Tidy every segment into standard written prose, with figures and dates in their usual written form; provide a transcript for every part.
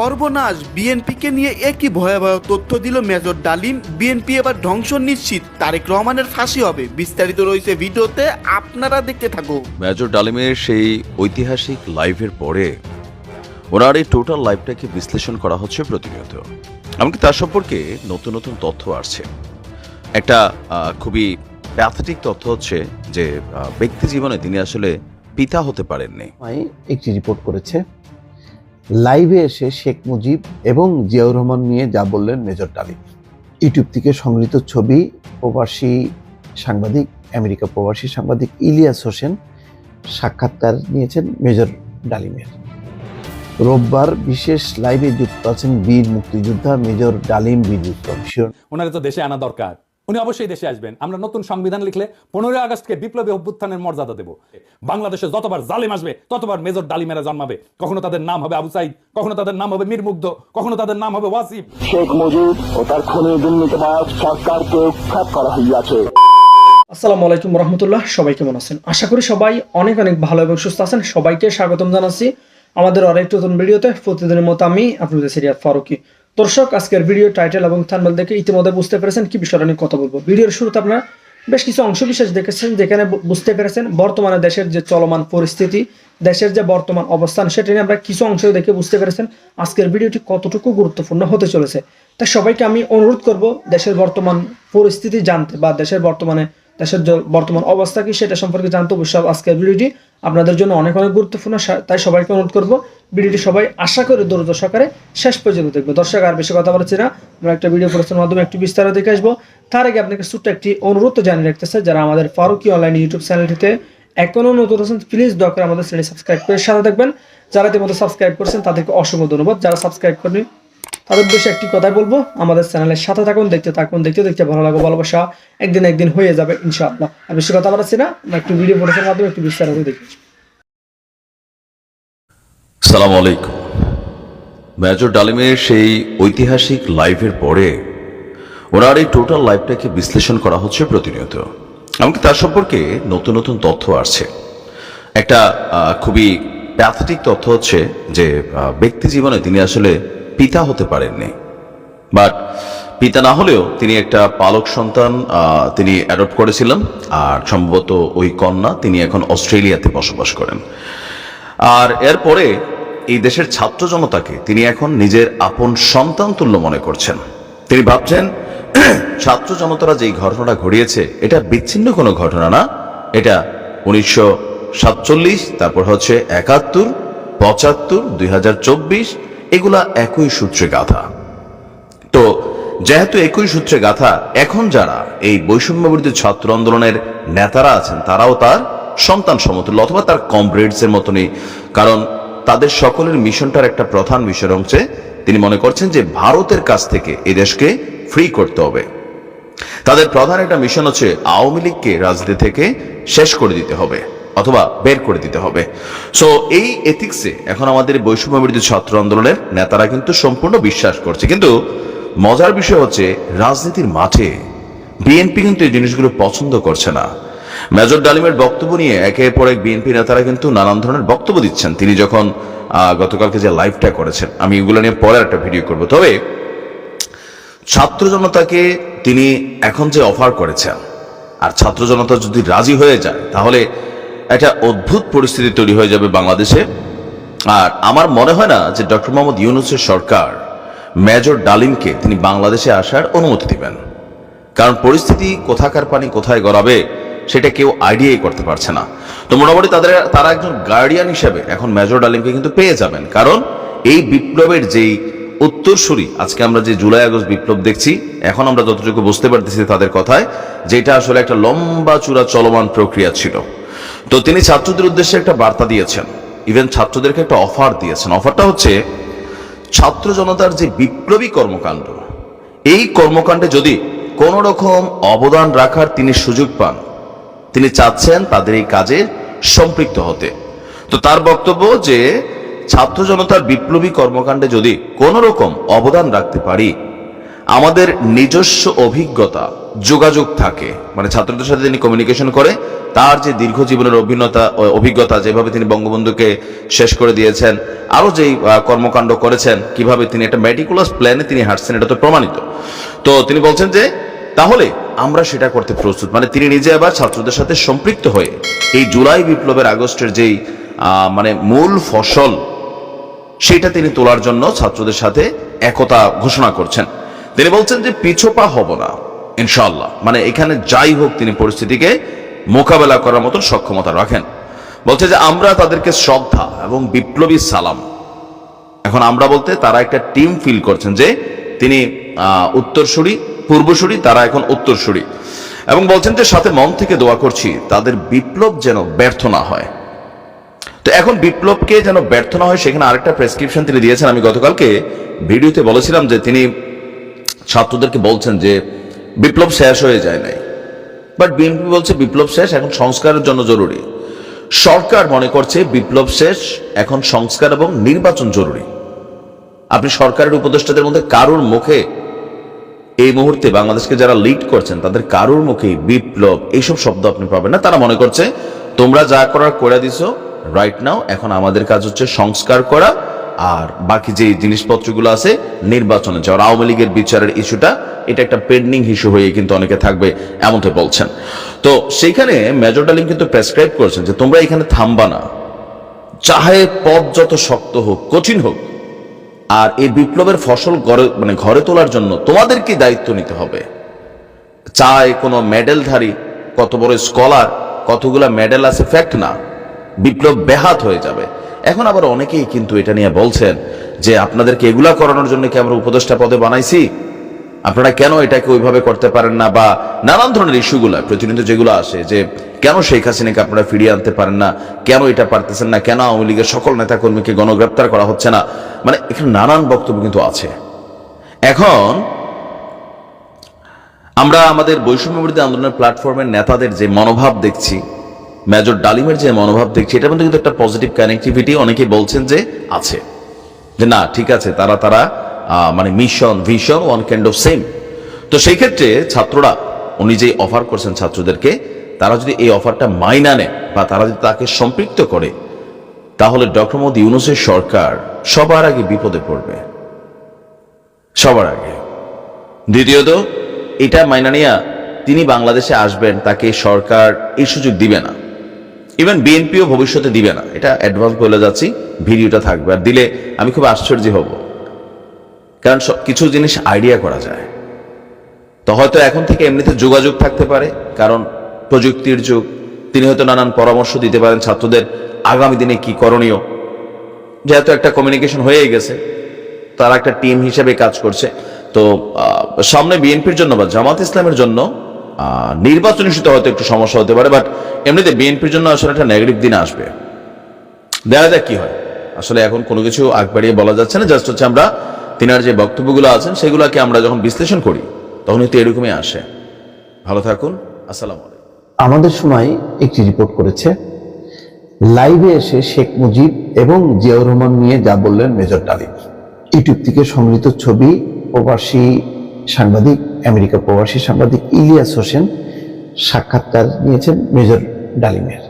সর্বনাশ, বিএনপিকে নিয়ে একই ভয়াবহ তথ্য দিল মেজর ডালিম। বিএনপি এবার ধ্বংস নিশ্চিত, তারেক রহমানের ফাঁসি হবে। বিস্তারিত রয়েছে ভিডিওতে, আপনারা দেখতে থাকুন। মেজর ডালিমের সেই ঐতিহাসিক লাইভের পরে ওনার এই টোটাল লাইভটাকে বিশ্লেষণ করা হচ্ছে প্রতিনিয়ত। এমনকি তার সম্পর্কে নতুন নতুন তথ্য আসছে। একটা খুবই প্যাথেটিক তথ্য হচ্ছে যে ব্যক্তি জীবনে তিনি আসলে পিতা হতে পারেননি। একটি রিপোর্ট করেছে লাইভে এসে শেখ মুজিব এবং জিয়াউর রহমান নিয়ে যা বললেন মেজর ডালিম। ইউটিউব থেকে সংগৃহীত ছবি। প্রবাসী সাংবাদিক, আমেরিকা প্রবাসী সাংবাদিক ইলিয়াস হোসেন সাক্ষাৎকার নিয়েছেন মেজর ডালিমের। রোববার বিশেষ লাইভে যুক্ত আছেন বীর মুক্তিযোদ্ধা মেজর ডালিম বীর বিক্রম। ওনারে তো দেশে আনা দরকার, উনি অবশ্যই দেশে আসবেন। আমরা নতুন সংবিধান লিখলে 15 আগস্টকে বিপ্লবী অভ্যুত্থানের মর্যাদা দেব। বাংলাদেশে যতবার জালিম আসবে ততবার মেজর ডালিমেরা জন্মাবে। কখনো তাদের নাম হবে আবু সাইদ, কখনো তাদের নাম হবে মীর মুগ্ধ, কখনো তাদের নাম হবে ওয়াসিম। শেখ মুজিব ও তার খুনি দুর্নীতিবাজ সরকারকে উৎখাত করা হইয়াছে। আসসালামু আলাইকুম রহমতুল্লাহ। সবাই কেমন আছেন? আশা করি সবাই অনেক অনেক ভালো এবং সুস্থ আছেন। সবাইকে স্বাগতম জানাচ্ছি আমাদের আরেকটি নতুন ভিডিওতে। প্রতিদিনের মতো আমি আপনাদের সিরিয়াত ফারুকি। দর্শক, আজকের ভিডিও টাইটেল এবং থাম্বনেল দেখে ইতিমধ্যে বুঝতে পেরেছেন কি বিষয়টা নিয়ে কথা বলবো। ভিডিওর শুরুতে আপনারা বেশ কিছু অংশ বিশেষ দেখেছেন, যেখানে বুঝতে পেরেছেন বর্তমানে দেশের যে চলমান পরিস্থিতি, দেশের যে বর্তমান অবস্থান, সেটা নিয়ে আমরা কিছু অংশ দেখে বুঝতে পেরেছেন আজকের ভিডিওটি কতটুকু গুরুত্বপূর্ণ হতে চলেছে। তাই সবাইকে আমি অনুরোধ করব দেশের বর্তমান পরিস্থিতি জানতে বা দেশের বর্তমান অবস্থা কি সেটা সম্পর্কে জানতে অবশ্যই আজকের ভিডিওটি আপনাদের জন্য অনেক অনেক গুরুত্বপূর্ণ। তাই সবাইকে অনুরোধ করব ভিডিওটি সবাই আশা করে ধৈর্য সহকারে শেষ পর্যন্ত দেখবে। দর্শক, আর বেশি কথা বলছি না, আমরা একটা ভিডিও প্রস্তুতির মাধ্যমে একটু বিস্তারিত দেখে আসবো। তার আগে আপনাকে ছোট্ট একটি অনুরোধ জানিয়ে রাখতেছে, যারা আমাদের ফারুকি অনলাইন ইউটিউব চ্যানেলটিতে এখনো নতুন আছেন প্লিজ দয়া করে আমাদের চ্যানেল সাবস্ক্রাইব করে সাথে থাকবেন। যারা ইতিমধ্যে সাবস্ক্রাইব করেছেন তাদেরকে অসংখ্য ধন্যবাদ। যারা সাবস্ক্রাইব করেনি তাদের উদ্দেশ্যে একটি কথাই বলবো, আমাদের চ্যানেলের সাথে থাকুন, দেখতে দেখতে ভালো লাগবে, ভালোবাসা একদিন হয়ে যাবে ইনশাআল্লাহ। আর বেশি কথা বলাচ্ছি না, আমরা একটু ভিডিও প্রস্তুতির মাধ্যমে একটু বিস্তারিত দেখি। আসসালামু আলাইকুম। মেজর ডালিমের সেই ঐতিহাসিক লাইভের পরে ওনার এই টোটাল লাইভটাকে বিশ্লেষণ করা হচ্ছে প্রতিনিয়ত। এমনকি তার সম্পর্কে নতুন নতুন তথ্য আসছে। একটা খুবই প্যাথেটিক তথ্য হচ্ছে যে ব্যক্তি জীবনে তিনি আসলে পিতা হতে পারেননি। বাট পিতা না হলেও তিনি একটা পালক সন্তান তিনি অ্যাডপ্ট করেছিলেন, আর সম্ভবত ওই কন্যা তিনি এখন অস্ট্রেলিয়াতে বসবাস করেন। আর এরপরে এই দেশের ছাত্র জনতাকে তিনি এখন নিজের আপন সন্তান তুল্য মনে করছেন। তিনি ভাবছেন ছাত্র জনতারা যেই ঘটনাটা ঘটিয়েছে এটা বিচ্ছিন্ন কোনো ঘটনা না, এটা 1947, তারপর হচ্ছে 71, 75, 2024, এগুলা একই সূত্রে গাথা। তো যেহেতু একই সূত্রে গাথা, এখন যারা এই বৈষম্য বিরোধী ছাত্র আন্দোলনের নেতারা আছেন তারাও তার সন্তান সমতুল্য অথবা তার কমরেডস এর মতনই। কারণ তাদের সকলের মিশনটার একটা প্রধান বিষয় হচ্ছে তিনি মনে করছেন যে ভারতের কাছ থেকে এই দেশকে ফ্রি করতে হবে। তাদের প্রধান একটা মিশন হচ্ছে আওয়ামী লীগকে রাজনীতি থেকে শেষ করে দিতে হবে অথবা বের করে দিতে হবে। সো এই এথিক্সে এখন আমাদের বৈষম্য বিরোধী ছাত্র আন্দোলনের নেতারা কিন্তু সম্পূর্ণ বিশ্বাস করছে। কিন্তু মজার বিষয় হচ্ছে রাজনীতির মাঠে বিএনপি কিন্তু এই জিনিসগুলো পছন্দ করছে না। মেজর ডালিমের বক্তব্য নিয়ে একের পর এক বিএনপি নেতারা কিন্তু নানান ধরনের বক্তব্য দিচ্ছেন। তিনি যখন গতকালকে যে লাইভটা করেছেন, আমি এগুলো নিয়ে পরে একটা ভিডিও করব। তবে ছাত্র জনতাকে তিনি এখন যে অফার করেছেন, আর ছাত্র জনতা যদি রাজি হয়ে যায় তাহলে একটা অদ্ভুত পরিস্থিতি তৈরি হয়ে যাবে বাংলাদেশে। আর আমার মনে হয় না যে ডক্টর মোহাম্মদ ইউনূসের সরকার মেজর ডালিমকে তিনি বাংলাদেশে আসার অনুমতি দিবেন। কারণ পরিস্থিতি কোথাকার পানি কোথায় গড়াবে সেটা কেউ আইডিয়াই করতে পারছে না। তো মোটামুটি তারা একজন গার্ডিয়ান হিসেবে এখন মেজর ডালিমকে কিন্তু পেয়ে যাবেন। কারণ এই বিপ্লবের যেই উত্তরসূরি, আজকে আমরা যে জুলাই আগস্ট বিপ্লব দেখছি, এখন আমরা যতটুকু বুঝতে পারতেছি তাদের কথায়, যেটা আসলে একটা লম্বা চূড়া চলমান প্রক্রিয়া ছিল। তো তিনি ছাত্রদের উদ্দেশ্যে একটা বার্তা দিয়েছেন, ইভেন ছাত্রদেরকে একটা অফার দিয়েছেন। অফারটা হচ্ছে ছাত্র জনতার যে বিপ্লবী কর্মকাণ্ড, এই কর্মকাণ্ডে যদি কোনো রকম অবদান রাখার তিনি সুযোগ পান, তিনি চাচ্ছেন তাদের এই কাজে সম্পৃক্ত হতে। তো তার বক্তব্য যে ছাত্র জনতার বিপ্লবী কর্মকাণ্ডে যদি কোনো রকম অবদান রাখতে পারি, আমাদের নিজস্ব অভিজ্ঞতা যোগাযোগ থাকে, মানে ছাত্রদের সাথে তিনি কমিউনিকেশন করে, তার যে দীর্ঘ জীবনের অভিজ্ঞতা, যেভাবে তিনি বঙ্গবন্ধুকে শেষ করে দিয়েছেন, আরো যেই কর্মকাণ্ড করেছেন, কিভাবে তিনি একটা মেটিকুলাস প্ল্যানে তিনি হাঁটছেন, এটা তো প্রমাণিত। তো তিনি বলছেন যে তাহলে আমরা সেটা করতে প্রস্তুত, মানে তিনি নিজে আবার ছাত্রদের সাথে সম্পৃক্ত হয়ে এই জুলাই বিপ্লবের আগস্টের যেই মানে মূল ফসল, সেটা তিনি তোলার জন্য ছাত্রদের সাথে একতা ঘোষণা করছেন। তিনি বলছেন যে পিছপা হব না ইনশাআল্লাহ, মানে এখানে যাই হোক তিনি পরিস্থিতিকে মোকাবেলা করার মতো সক্ষমতা রাখেন। বলছে যে আমরা তাদেরকে শ্রদ্ধা এবং বিপ্লবী সালাম, এখন আমরা বলতে তারা একটা টিম ফিল করছেন যে তিনি উত্তরসূরি, পূর্বসূরি, তারা এখন উত্তরসূরি, এবং বলছেন যে সাথে মন থেকে দোয়া করছি তাদের বিপ্লব যেন ব্যর্থ না হয়। তো এখন বিপ্লবকে যেন ব্যর্থ না হয়, সেখানে আরেকটা প্রেসক্রিপশন তিনি দিয়েছেন। আমি গতকালকে ভিডিওতে বলেছিলাম যে তিনি ছাত্রদেরকে বলছেন যে বিপ্লব শেষ হয়ে যায় নাই, বাট বিএনপি বলছে বিপ্লব শেষ, এখন সংস্কারের জন্য জরুরি। সরকার মনে করছে বিপ্লব শেষ, এখন সংস্কার এবং নির্বাচন জরুরি। আপনি সরকারের উপদেষ্টাদের মধ্যে কারোর মুখে এই মুহূর্তে বাংলাদেশকে যারা লিড করছেন তাদের কারোর মুখে বিপ্লব এইসব শব্দ আপনি পাবেন না। তারা মনে করছে তোমরা যা করার করে দিছো রাইট নাও, এখন আমাদের কাজ হচ্ছে সংস্কার করা, আর বাকি যে জিনিসপত্রগুলো আছে নির্বাচনে যাওয়ার। আওয়ামী লীগের বিচারের ইস্যুটা এটা একটা পেন্ডিং ইস্যু হয়ে কিন্তু অনেকে থাকবে, এমনটাই বলছেন। তো সেইখানে মেজর ডালিম কিন্তু প্রেসক্রাইব করছেন যে তোমরা এখানে থামবা না, চাহে পথ যত শক্ত হোক, কঠিন হোক, আর এই বিপ্লবের ফসল ঘরে তোলার জন্য তোমাদেরকে দায়িত্ব নিতে হবে। চায় কোনো মেডেলধারী, কত বড় স্কলার, কতগুলা মেডেল আছে ফ্যাক্ট না, বিপ্লব ব্যাহত হয়ে যাবে। এখন আবার অনেকেই কিন্তু এটা নিয়ে বলছেন যে আপনাদেরকে এগুলা করানোর জন্য কি আমরা উপদেষ্টা পদে বানাইছি, আপনারা কেন এটাকে ওইভাবে করতে পারেন না, বা নানান ধরনের ইস্যুগুলো প্রতিনিয়ত যেগুলো আসে যে কেন শেখ হাসিনাকে আপনারা ফিরিয়ে আনতে পারেন না, কেন এটা পারতেছেন না, কেন আওয়ামী লীগের সকল নেতাকর্মীকে গণগ্রেপ্তার করা হচ্ছে না, মানে এখানে নানান বক্তব্য কিন্তু আছে। এখন আমরা আমাদের বৈষম্য বিরোধী আন্দোলনের প্ল্যাটফর্মের নেতাদের যে মনোভাব দেখছি, মেজর ডালিমের যে মনোভাব দেখছি, এটার মধ্যে কিন্তু একটা পজিটিভ কানেক্টিভিটি অনেকেই বলছেন যে আছে, যে না ঠিক আছে, তারা মানে mission vision one kind of same. তো সেই ক্ষেত্রে ছাত্ররা, উনি যে অফার করছেন ছাত্রদেরকে, তারা যদি এই অফারটা মাইনা নেয় বা তারা যদি তাকে সম্পৃক্ত করে, তাহলে ডক্টর মোহাম্মদ ইউনূসের সরকার সবার আগে বিপদে পড়বে, সবার আগে। দ্বিতীয়ত, এটা মাইনা নিয়া তিনি বাংলাদেশে আসবেন, তাকে সরকার এই সুযোগ দিবে না, ইভেন বিএনপিও ভবিষ্যতে দিবে না। এটা অ্যাডভান্স বলে যাচ্ছি, ভিডিওটা থাকবে, আর দিলে আমি খুব আশ্চর্য হব, কারণ কিছু জিনিস আইডিয়া করা যায়। তো হয়তো এখন থেকে এমনিতে যোগাযোগ থাকতে পারে, কারণ প্রযুক্তির যুগ, তিনি হয়তো নানান পরামর্শ দিতে পারেন ছাত্রদের আগামী দিনে কি করণীয়। যেহেতু একটা কমিউনিকেশন হয়ে গেছে, তারা একটা টিম হিসেবে কাজ করছে। তো সামনে বিএনপির জন্য বা জামাত ইসলামের জন্য নির্বাচন ইস্যুতে হয়তো একটু সমস্যা হতে পারে, বাট এমনিতে বিএনপির জন্য আসলে একটা নেগেটিভ দিন আসবে। দেখা যাক কি হয়। আসলে এখন কোনো কিছু আগ বাড়িয়ে বলা যাচ্ছে না, জাস্ট হচ্ছে আমরা তিনার যে বক্তব্যগুলো আছেন সেগুলোকে আমরা যখন বিশ্লেষণ করি তখন তো এরকমই আসে। ভালো থাকুন, আসসালামু আলাইকুম। আমাদের সময় একটি রিপোর্ট করেছে, লাইভে এসে শেখ মুজিব এবং জিয়াউর রহমান নিয়ে যা বললেন মেজর ডালিম। ইউটিউব থেকে সংগৃহীত ছবি, প্রবাসী সাংবাদিক, আমেরিকা প্রবাসী সাংবাদিক ইলিয়াস হোসেন সাক্ষাৎকার নিয়েছেন মেজর ডালিমের।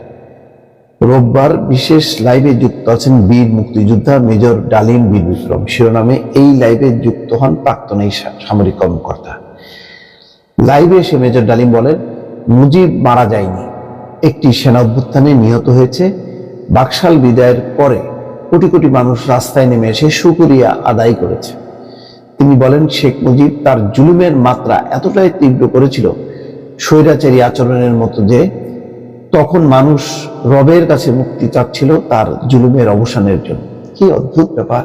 রোববার বিশেষ লাইভে যুক্ত আছেন বীর মুক্তিযোদ্ধা মেজর ডালিম বীর বিক্রম শিরোনামে এই লাইভে যুক্ত হন প্রাক্তন এই সামরিক কর্মকর্তা। লাইভে এসে মেজর ডালিম বলেন, মুজিব মারা যায়নি, একটি সেনা অভ্যুত্থানে নিহত হয়েছে। বাকশাল বিদায়ের পরে কোটি কোটি মানুষ রাস্তায় নেমে এসে শুকরিয়া আদায় করেছে। তিনি বলেন, শেখ মুজিব তার জুলুমের মাত্রা এতটাই তীব্র করেছিল, স্বৈরাচারী আচরণের মতো, যে তখন মানুষ রবের কাছে মুক্তি চাচ্ছিল তার জুলুমের অবসানের জন্য। কি অদ্ভুত ব্যাপার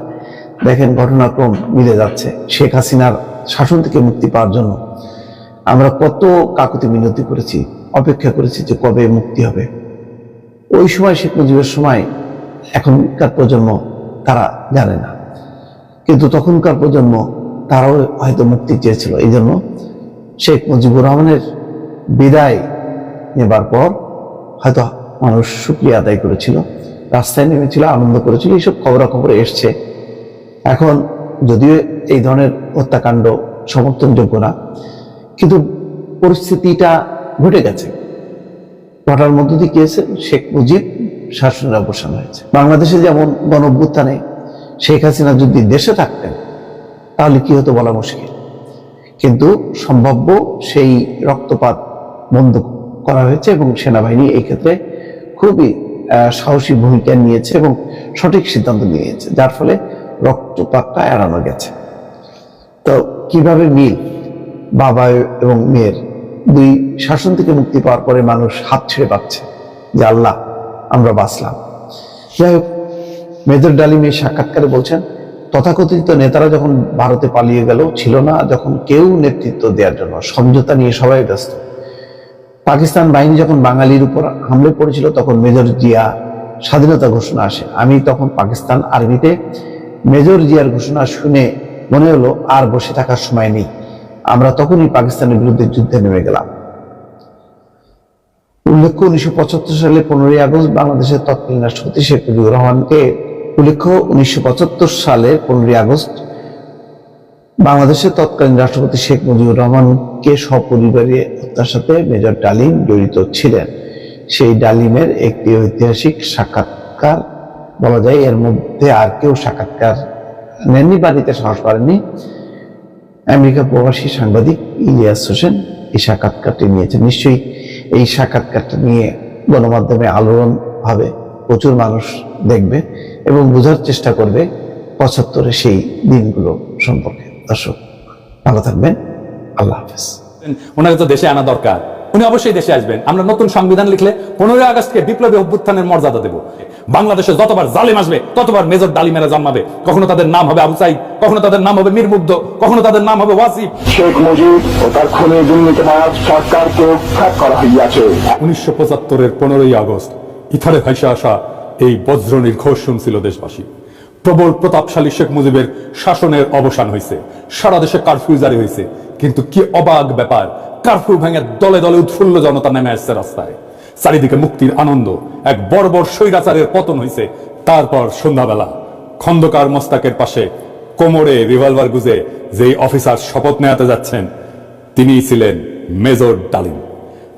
দেখেন, ঘটনাক্রম মিলে যাচ্ছে। শেখ হাসিনার শাসন থেকে মুক্তি পাওয়ার জন্য আমরা কত কাকুতি মিনতি করেছি, অপেক্ষা করেছি যে কবে মুক্তি হবে। ওই সময় শেখ মুজিবের সময় এখনকার প্রজন্ম তারা জানে না, কিন্তু তখনকার প্রজন্ম তারাও হয়তো মুক্তি চেয়েছিল। এই জন্য শেখ মুজিবুর রহমানের বিদায় নেবার পর হয়তো মানুষ শুকরিয়া আদায় করেছিল, রাস্তায় নেমেছিল, আনন্দ করেছিল, এইসব খবরাখবর এসছে। এখন যদিও এই ধরনের হত্যাকাণ্ড সমর্থনযোগ্য না, কিন্তু পরিস্থিতিটা ঘটে গেছে। ঘটার মধ্য দিয়ে কি হয়েছে? শেখ মুজিব শাসনের অবসান হয়েছে। বাংলাদেশে যেমন গণঅভ্যুত্থানে শেখ হাসিনা যদি দেশে থাকতেন তাহলে কি হতো বলা মুশকিল, কিন্তু সম্ভাব্য সেই রক্তপাত বন্ধ করা হয়েছে এবং সেনাবাহিনী এই ক্ষেত্রে খুবই সাহসী ভূমিকা নিয়েছে এবং সঠিক সিদ্ধান্ত নিয়েছে, যার ফলে রক্তপাতটা এড়ানো গেছে। তো কিভাবে মিল বাবা এবং মেয়ের দুই শাসন থেকে মুক্তি পাওয়ার পরে মানুষ হাত ছেড়ে পাচ্ছে যে আল্লাহ আমরা বাঁচলাম। যাই হোক, মেজর ডালিম এই সাক্ষাৎকারে বলছেন তথাকথিত নেতারা যখন ভারতে পালিয়ে গেল, ছিল না যখন কেউ নেতৃত্ব দেওয়ার জন্য, সমঝোতা নিয়ে সবাই ব্যস্ত। পাকিস্তান বাহিনী যখন বাঙালির উপর হামলে পড়েছিল তখন মেজর জিয়া স্বাধীনতা ঘোষণা আসে। আমি তখন পাকিস্তান আর্মিতে মেজর জিয়ার ঘোষণা শুনে মনে হলো আর বসে থাকার সময় নেই, আমরা তখনই পাকিস্তানের বিরুদ্ধে যুদ্ধে নেমে গেলাম। উল্লেখ্য 1975 সালে 15ই আগস্ট বাংলাদেশের তৎকালীন রাষ্ট্রপতি শেখ মুজিবুর রহমানকে 1975 সালে 15ই আগস্ট বাংলাদেশের তৎকালীন রাষ্ট্রপতি শেখ মুজিবুর রহমানকে সপরিবারে হত্যার সাথে মেজর ডালিম জড়িত ছিলেন। সেই ডালিমের একটি ঐতিহাসিক সাক্ষাৎকার বলা যায়, এর মধ্যে আর কেউ সাক্ষাৎকার নেননি বা নিতে সাহস করেননি। আমেরিকা প্রবাসী সাংবাদিক ইলিয়াস হোসেন এই সাক্ষাৎকারটি নিয়েছেন। নিশ্চয়ই এই সাক্ষাৎকারটা নিয়ে গণমাধ্যমে আলোড়ন হবে, প্রচুর মানুষ দেখবে এবং বোঝার চেষ্টা করবে 75-এর সেই দিনগুলো সম্পর্কে। দর্শক ভালো থাকবেন, আল্লাহ হাফেজ। ওনাকে তো দেশে আনা দরকার, উনি অবশ্যই দেশে আসবেন। আমরা নতুন সংবিধান লিখলে 15ই আগস্টকে বিপ্লবী অভ্যুত্থানের মর্যাদা দেব। বাংলাদেশে যতবার জালেম আসবে ততবার মেজর ডালিমেরা জন্মাবে। কখনো তাদের নাম হবে আবু সাইদ, কখনো তাদের নাম হবে মীর মুগ্ধ, কখনো তাদের নাম হবে ওয়াসিফ। শেখ মুজিব ও তার খুনি দুর্নীতিবাজ সরকারকে উৎখাত করা হইয়াছে। 1975-এর 15ই আগস্ট ইথারে ভাইসে আসা এই বজ্র নির্ঘোষ শুনছিল দেশবাসী। প্রবল প্রতাপশালী শেখ মুজিবের শাসনের অবসান হয়েছে, সারা দেশে কারফিউ জারি হয়েছে। কিন্তু কি অবাক ব্যাপার, কারফিউ ভেঙে দলে দলে উৎফুল্ল জনতা নেমে আসছে রাস্তায়। চারিদিকে মুক্তির আনন্দ, এক বর্বর স্বৈরাচারের পতন হয়েছে। তারপর সন্ধ্যাবেলা খন্দকার মোস্তাকের পাশে কোমরে রিভলভার গুজে যেই অফিসার শপথ নেওয়াতে যাচ্ছেন তিনিই ছিলেন মেজর ডালিম।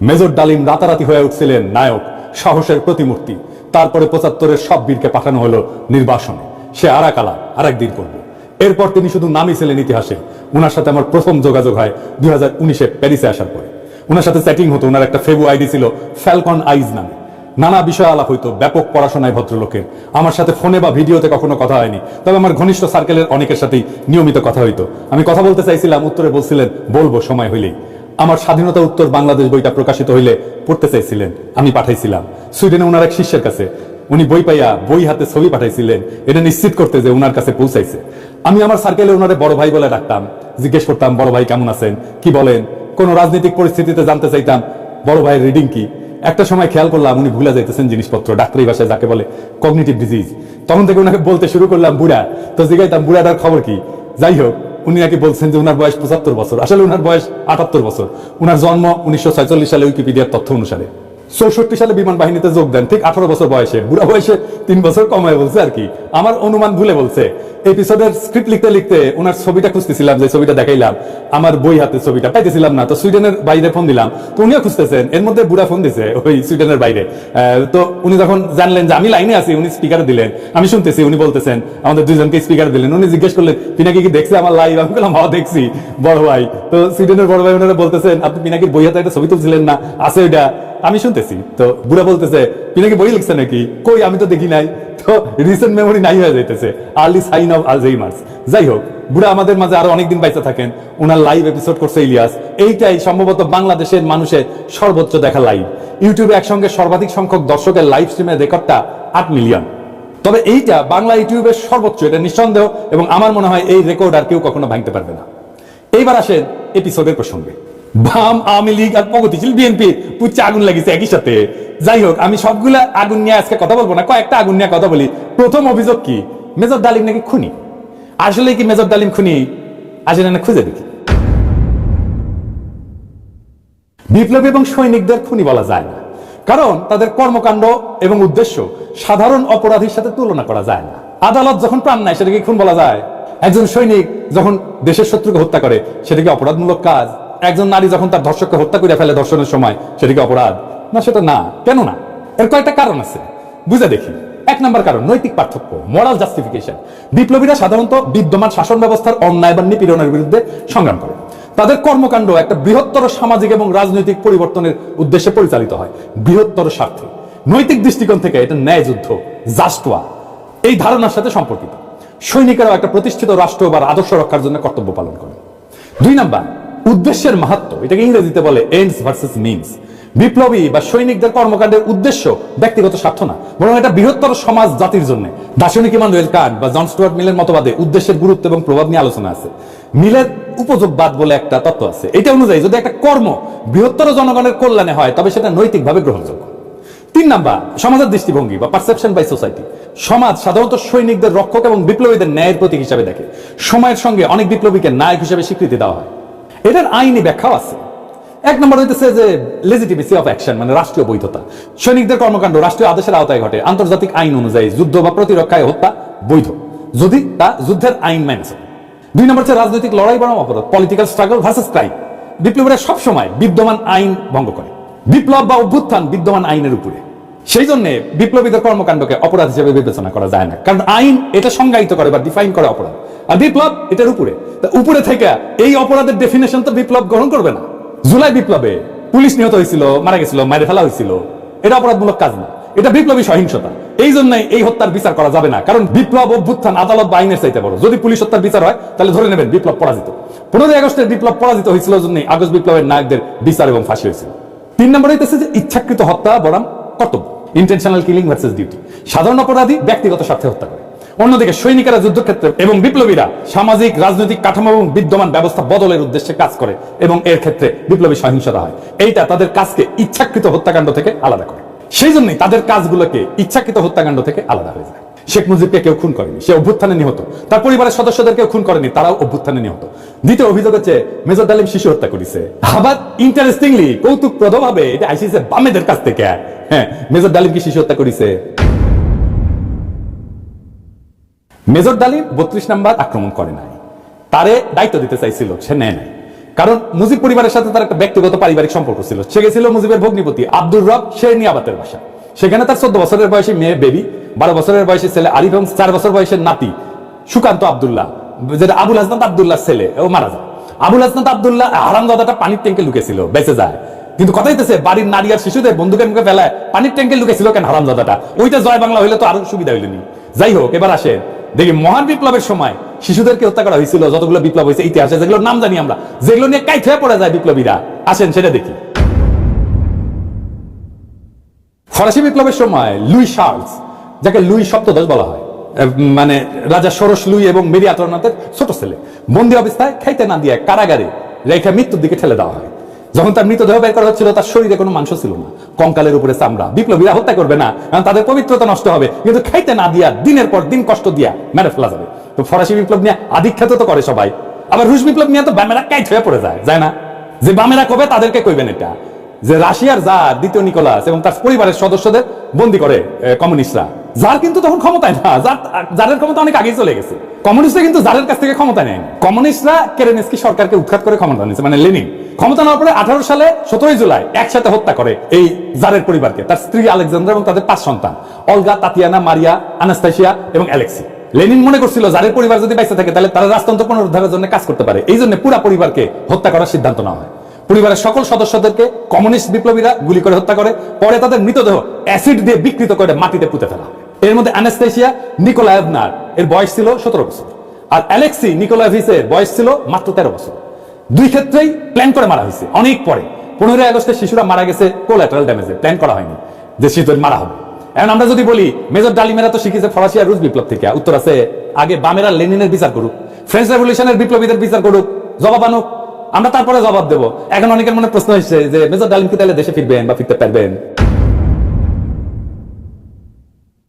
মেজর ডালিম রাতারাতি হয়ে উঠছিলেন নায়ক, সাহসের প্রতিমূর্তি। তারপরে 75-এর সব বীরকে পাঠানো হলো নির্বাসনে। সে আরাকালা আরেকদিন করবে। এরপর তিনি শুধু নামই ছিলেন ইতিহাসে। উনার সাথে আমার প্রথম যোগাযোগ হয় 2019-এ প্যারিসে আসার পরে। উনার সাথে চ্যাটিং হতো, উনার একটা ফেবু আইডি ছিল ফ্যালকন আইজ নামে। নানা বিষয় আলাপ হইতো, ব্যাপক পড়াশোনায় ভদ্রলোকের। আমার সাথে ফোনে বা ভিডিওতে কখনো কথা হয়নি, তবে আমার ঘনিষ্ঠ সার্কেলের অনেকের সাথেই নিয়মিত কথা হইতো। আমি কথা বলতে চাইছিলাম, উত্তরে বলছিলেন বলবো সময় হইলেই। আমার স্বাধীনতা উত্তর বাংলাদেশ বইটা প্রকাশিত হইলে পড়তে চাইছিলেন, আমি পাঠাইছিলাম সুইডেনে ওনার এক শিষ্যের কাছে। উনি বই পাইয়া বই হাতে ছবি পাঠাইছিলেন, এটা নিশ্চিত করতে যে ওনার কাছে পৌঁছাইছে। আমি আমার সার্কেলে ওনারে বড় ভাই বলে ডাকতাম, জিজ্ঞেস করতাম বড় ভাই কেমন আছেন, কি বলেন। কোন রাজনৈতিক পরিস্থিতিতে জানতে চাইতাম বড় ভাইয়ের রিডিং কি। একটা সময় খেয়াল করলাম উনি ভুলে যাইতেছেন জিনিসপত্র, ডাক্তারি ভাষায় যাকে বলে কগনিটিভ ডিজিজ। তখন থেকে ওনাকে বলতে শুরু করলাম বুড়া। তো জিজ্ঞাইতাম বুড়াটার খবর কি। যাই হোক, উনি নাকি বলছেন যে উনার বয়স 75 বছর, আসলে উনার বয়স 78 বছর। উনার জন্ম 1946 সালে উইকিপিডিয়ার তথ্য অনুসারে। 64 সালে বিমান বাহিনীতে যোগ দেন ঠিক 18 বছর বয়সে। বুড়া বয়সে 3 বছর কমায় বলছে আর কি, আমার অনুমান ভুলে বলছে। এপিসোডের স্ক্রিপ্ট লিখতে লিখতে ওনার ছবিটা খুঁজতেছিলাম, যে ছবিটা দেখাইলাম আমার বই হাতে ছবিটা পাইতেছিলাম না। তো সুইডেনের বাইরে ফোন দিলাম, তো উনিও খুঁজতেছেন। এর মধ্যে বুড়া ফোন দিছে ওই সুইডেনের বাইরে। তো উনি যখন জানলেন যে আমি লাইনে আছি, উনি স্পিকারে দিলেন, আমি শুনতেছি। উনি বলতেছেন আমাদের দুইজনকে স্পিকারে দিলেন। উনি জিজ্ঞেস করলেন পিনাকি কি দেখছে আমার লাইভ? আমি বললাম হ্যাঁ দেখছি বড় ভাই। তো সুইডেনের বড় ভাই ওনারা বলতেছেন আপনি পিনাকির বই হাতে একটা ছবি তুলছিলেন না, আছে ওইটা? আমি শুনতেছি। তো বুড়া বলতেছে পিনাকি বই লিখছে নাকি? কই, আমি তো দেখি নাই। তো রিসেন্ট মেমোরি নাই হয়ে যাইতেছে, আর্লি সাইন অফ আলঝেইমার্স। যাই হোক, বুড়া আমাদের মাঝে আরো অনেকদিন বাইচা থাকেন। ওনার লাইভ এপিসোড করছে ইলিয়াস। এইটাই সম্ভবত বাংলাদেশের মানুষের সর্বোচ্চ দেখা লাইভ। ইউটিউবে একসঙ্গে সর্বাধিক সংখ্যক দর্শকের লাইভ স্ট্রিমের রেকর্ডটা 8 মিলিয়ন। তবে এইটা বাংলা ইউটিউবের সর্বোচ্চ, এটা নিঃসন্দেহ। এবং আমার মনে হয় এই রেকর্ড আর কেউ কখনো ভাঙতে পারবে না। এইবার আসেন এপিসোডের প্রসঙ্গে। বাম, আওয়ামী লীগ আর প্রগতিশীল বিএনপি পুচ্ছে আগুন লাগিয়েছে একই সাথে। যাই হোক, আমি সবগুলা আগুন নিয়ে আজকে কথা বলবো না, কয়েকটা আগুন নিয়ে কথা বলি। প্রথম অভিযোগ কি, মেজর ডালিম নাকি খুনি। আসলে কি মেজর ডালিম খুনি? আসলে না খুঁজে দেখি। বিপ্লবী এবং সৈনিকদের খুনি বলা যায় না, কারণ তাদের কর্মকাণ্ড এবং উদ্দেশ্য সাধারণ অপরাধীর সাথে তুলনা করা যায় না। আদালত যখন প্রাণ নেয় সেটাকে খুন বলা যায়? একজন সৈনিক যখন দেশের শত্রুকে হত্যা করে সেটা কি অপরাধমূলক কাজ? একজন নারী যখন তার ধর্ষককে হত্যা করে ফেলে ধর্ষণের সময়, সেটা কি অপরাধ? না, সেটা না। কেন না? এর কয়েকটা কারণ আছে, বুঝে দেখি। এক নম্বর কারণ নৈতিক পার্থক্য, মোরাল জাস্টিফিকেশন। বিপ্লবীরা সাধারণত বিদ্যমান শাসন ব্যবস্থার অন্যায় বা নিপীড়নের বিরুদ্ধে সংগ্রাম করে। তাদের কর্মকাণ্ড একটা বৃহত্তর সামাজিক এবং রাজনৈতিক পরিবর্তনের উদ্দেশ্যে পরিচালিত হয়, বৃহত্তর স্বার্থে। নৈতিক দৃষ্টিকোণ থেকে এটা ন্যায় যুদ্ধ, জাস্ট ওয়ার, এই ধারণার সাথে সম্পর্কিত। সৈনিকেরাও একটা প্রতিষ্ঠিত রাষ্ট্র বা আদর্শ রক্ষার জন্য কর্তব্য পালন করে। দুই নাম্বার, উদ্দেশ্যের মাহাত্ম্য, এটাকে ইংরেজিতে বলে এন্ডস ভার্সেস মিনস। বিপ্লবী বা সৈনিকদের কর্মকাণ্ডের উদ্দেশ্য ব্যক্তিগত স্বার্থ না, বরং এটা বৃহত্তর সমাজ জাতির জন্য। দার্শনিক ইমানুয়েল কান্ট বা জন স্টুয়ার্ট মিলের মতবাদে উদ্দেশ্যের গুরুত্ব এবং প্রভাব নিয়ে আলোচনা আছে। মিলের উপযোগবাদ বলে একটা তত্ত্ব আছে, এটা অনুযায়ী যদি একটা কর্ম বৃহত্তর জনগণের কল্যাণে হয় তবে সেটা নৈতিকভাবে গ্রহণযোগ্য। তিন নাম্বার, সমাজের দৃষ্টিভঙ্গি বা পারসেপশন বাই সোসাইটি। সমাজ সাধারণত সৈনিকদের রক্ষক এবং বিপ্লবীদের ন্যায়ের প্রতীক হিসাবে দেখে। সময়ের সঙ্গে অনেক বিপ্লবীকে নায়ক হিসেবে স্বীকৃতি দেওয়া হয়। এটার আইনি ব্যাখ্যাও আছে। এক নম্বর হইতেছে যে লেজিটিমেসি অফ অ্যাকশন, মানে রাষ্ট্রীয় বৈধতা। সৈনিকদের কর্মকাণ্ড রাষ্ট্রীয় আদেশের আওতায় ঘটে। আন্তর্জাতিক আইন অনুযায়ী যুদ্ধ বা প্রতিরক্ষায় হত্যা বৈধ, যদি তা যুদ্ধের আইন মেনে চলে। দুই নম্বর হচ্ছে রাজনৈতিক লড়াই বনাম অপরাধ, পলিটিক্যাল স্ট্রাগল ভার্সেস ক্রাইম। বিপ্লবীরা সবসময় বিদ্যমান আইন ভঙ্গ করে। বিপ্লব বা অভ্যুত্থান বিদ্যমান আইনের উপরে, সেই জন্য বিপ্লবীদের কর্মকাণ্ডকে অপরাধ হিসেবে বিবেচনা করা যায় না, কারণ আইন এটা সংজ্ঞায়িত করে বা ডিফাইন করে অপরাধ, আর বিপ্লব এটার উপরে। উপরে থেকে এই অপরাধের ডেফিনেশন তো বিপ্লব গ্রহণ করবে না। জুলাই বিপ্লবে পুলিশ নিহত হয়েছিল, মারা গেছিল, মারে ফেলা হয়েছিল, এটা অপরাধমূলক কাজ না, এটা বিপ্লবী সহিংসতা। এই জন্য এই হত্যার বিচার করা যাবে না, কারণ বিপ্লব অভ্যুত্থান আদালত বা আইনের চাইতে বড়। যদি পুলিশ হত্যার বিচার হয় তাহলে ধরে নেবেন বিপ্লব পরাজিত। 15ই আগস্টের বিপ্লব পরাজিত হয়েছিল জন্য আগস্ট বিপ্লবের নায়কদের বিচার এবং ফাঁসি হয়েছিল। তিন নম্বর হইতেছে যে ইচ্ছাকৃত হত্যা বনাম কর্তব্য, ইন্টেনশনাল কিলিং ভার্সেস ডিউটি। সাধারণ অপরাধী ব্যক্তিগত স্বার্থে হত্যা করে, অন্যদিকে সৈনিকেরা যুদ্ধক্ষেত্রে এবং বিপ্লবীরা সামাজিক রাজনৈতিক কাঠামো এবং বিদ্যমান ব্যবস্থা বদলের উদ্দেশ্যে কাজ করে, এবং এর ক্ষেত্রে বিপ্লবী সহিংসতা হয়। এইটা তাদের কাজকে ইচ্ছাকৃত হত্যাকাণ্ড থেকে আলাদা করে। সেই জন্যই তাদের কাজগুলোকে ইচ্ছাকৃত হত্যাকাণ্ড থেকে আলাদা হয়ে যায়। শেখ মুজিবকে কেউ খুন করেনি, সে অভ্যুত্থানে নিহত। তার পরিবারের সদস্যদের কেউ খুন করেনি, তারাও অভ্যুত্থানে নিহত। দ্বিতীয় অভিযোগ হচ্ছে মেজর ডালিম শিশু হত্যা করেছে। আবার ইন্টারেস্টিংলি, কৌতুকপ্রদভাবে এটা আইসিছে বামেদের কাছ থেকে। হ্যাঁ, মেজর ডালিম কি শিশু হত্যা করেছে? মেজর ডালিম 32 নাম্বার আক্রমণ করে নাই, তারে দায়িত্ব দিতে চাইছিল, সে নেয় নাই। কারণ মুজিব পরিবারের সাথে তার একটা ব্যক্তিগত পারিবারিক সম্পর্ক ছিল। সে গেছিল মুজিবের ভগ্নিপতি আব্দুর রব শেরনিয়াবাতের বাসা। সেখানে তার 14 বছরের বয়সী মেয়ে বেবি, 12 বছরের বয়সী ছেলে আরিফ এবং 4 বছর বয়সের নাতি সুকান্ত আব্দুল্লাহ, যেটা আবুল হাসনাত আব্দুল্লাহর ছেলে, ও মারা যায়। আবুল হাসনাত আব্দুল্লাহ হারামজাদাটা পানির ট্যাঙ্কে লুকেছিল, বেঁচে যায়। কিন্তু কথা হইতেছে বাড়ির নারী আর শিশুদের বন্দুকের মুখে ফেলায় পানির ট্যাঙ্কে লুকেছিল কেন হারামজাদাটা? ওইটা জয় বাংলা হইলে তো আরো সুবিধা হইলেনি। যাই হোক, এবার আসে দেখি মহান বিপ্লবের সময় শিশুদেরকে হত্যা করা হয়েছিল। যতগুলো বিপ্লব হয়েছে ইতিহাসে, যেগুলোর নাম জানি আমরা, যেগুলো নিয়ে কাইট হয়ে পড়ে যায় বিপ্লবীরা, আসেন সেটা দেখি। ফরাসি বিপ্লবের সময় লুই শার্লস, যাকে লুই সপ্তদশ বলা হয়, মানে রাজা ষোড়শ লুই এবং মেরি আন্তোয়ানেটের ছোট ছেলে, বন্দী অবস্থায় খাইতে না দিয়ে কারাগারে রেখে মৃত্যুর দিকে ঠেলে দেওয়া হয়। যখন তার মৃতদেহ বের করা হচ্ছিল, তার শরীরে কোনো মাংস ছিল না, কঙ্কালের উপরে চামড়া। বিপ্লবীরা হত্যা করবে না, কারণ তাদের পবিত্রতা নষ্ট হবে, কিন্তু খাইতে না দিয়া দিনের পর দিন কষ্ট দিয়া মেরে ফেলা যাবে। তো ফরাসি বিপ্লব নিয়ে আধিখ্যাত তো করে সবাই। আবার রুশ বিপ্লব নিয়ে তো বামেরা কাইট হয়ে পড়ে যায় না? যে বামেরা কবে তাদেরকে কইবেন এটা, যে রাশিয়ার জার দ্বিতীয় নিকোলাস এবং তার পরিবারের সদস্যদের বন্দী করে কমিউনিস্টরা। জার কিন্তু তখন ক্ষমতায় না, জারের ক্ষমতা অনেক আগেই চলে গেছে। কমিউনিস্টরা কিন্তু জারের কাছ থেকে ক্ষমতা নেয়নি। কমিউনিস্টরা কেরেনস্কি সরকারকে উৎখাত করে ক্ষমতা নিয়েছে, মানে লেনিন। ক্ষমতা নেওয়ার পরে 18 সালে 17 জুলাই একসাথে হত্যা করে এই জারের পরিবারকে, তার স্ত্রী আলেকজান্ড্রা এবং তাদের 5 সন্তান, অলগা, তাতিয়ানা, মারিয়া, আনাস্তাসিয়া এবং অ্যালেক্সি। লেনিন মনে করছিল জারের পরিবার যদি বেঁচে থাকে তাহলে তারা রাজতন্ত্র পুনরুদ্ধারের জন্য কাজ করতে পারে। এই জন্য পুরো পরিবারকে হত্যা করার সিদ্ধান্ত নেওয়া হয়। পরিবারের সকল সদস্যদেরকে কমিউনিস্ট বিপ্লবীরা গুলি করে হত্যা করে, পরে তাদের মৃতদেহ অ্যাসিড দিয়ে বিকৃত করে মাটিতে পুঁতে ফেলা। এর মধ্যে আনাস্তাসিয়া নিকোলায়েভনার এর বয়স ছিল 17 বছর, আর অ্যালেক্সি নিকোলায়েভিচের বয়স ছিল মাত্র 13 বছর। দুই ক্ষেত্রেই প্ল্যান করে মারা হয়েছে। অনেক পরে 15ই আগস্টে শিশুরা মারা গেছে কোল্যাটারাল ড্যামেজে, প্ল্যান করা হয়নি যে শিশুদের মারা হবে। এখন আমরা যদি বলি মেজর ডালিমেরা তো শিখেছে ফরাসি আর রুশ বিপ্লব থেকে, উত্তর আছে আগে বামেরা লেনিনের বিচার করুক, ফ্রেঞ্চ রেভলিউশনের বিপ্লবীদের বিচার করুক, জবাব আনুক, আমরা তারপরে জবাব দেবো। এখন অনেকের মনে প্রশ্ন হচ্ছে যে মেজর ডালিম কি তাহলে দেশে ফিরবেন বা ফিরতে পারবেন?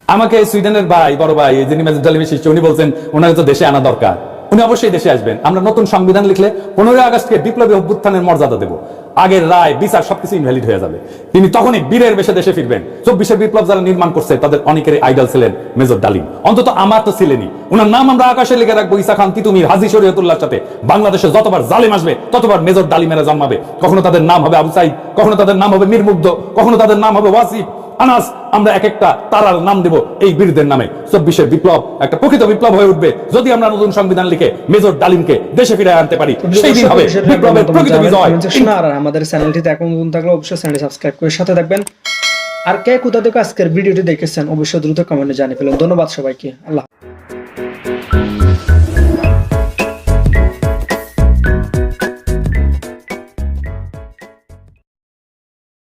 আমাকে সুইডেনের ভাই, বড় ভাই, যিনি মেজর ডালিমের শিষ্য, উনি বলছেন ওনাকে তো দেশে আনা দরকার। উনি অবশ্যই দেশে আসবেন। আমরা নতুন সংবিধান লিখলে 15 আগস্টকে বিপ্লবী অভ্যুত্থানের মর্যাদা দেব। আগের রায় বিচার সবকিছু ইনভ্যালিড হয়ে যাবে। তিনি তখনই বীরের বেশে দেশে ফিরবেন। 24 বিপ্লব যারা নির্মাণ করছে তাদের অনেকের আইডল ছিলেন মেজর ডালিম, অন্তত আমার তো ছিলেনই। উনার নাম আমরা আকাশে লিখে রাখবো ঈসা খান তিতুমির, হাজী শরীয়তুল্লাহর সাথে। বাংলাদেশে যতবার জালেম আসবে ততবার মেজর ডালিমেরা জন্মাবে। কখনো তাদের নাম হবে আবু সাইদ, কখনো তাদের নাম হবে মীর মুগ্ধ, কখনো তাদের নাম হবে ওয়াসিফ, আনাস। আমরা এক একটা তারার নাম দেব এই বীরদের নামে। 24 বিপ্লব একটা প্রকৃত বিপ্লব হয়ে উঠবে যদি আমরা নতুন সংবিধান লিখে মেজর ডালিমকে দেশে ফিরে আনতে পারি। সেই দিন হবে বিপ্লবের প্রকৃত বিজয়। আর আমাদের চ্যানেলটিতে এখন নতুন থাকলে অবশ্যই চ্যানেলটি সাবস্ক্রাইব করে সাথে থাকবেন। আর কে কোথা থেকে আজকের ভিডিওটি দেখেছেন অবশ্যই দ্রুত কমেন্টে জানিয়ে ফেলুন। ধন্যবাদ সবাইকে। আল্লাহ।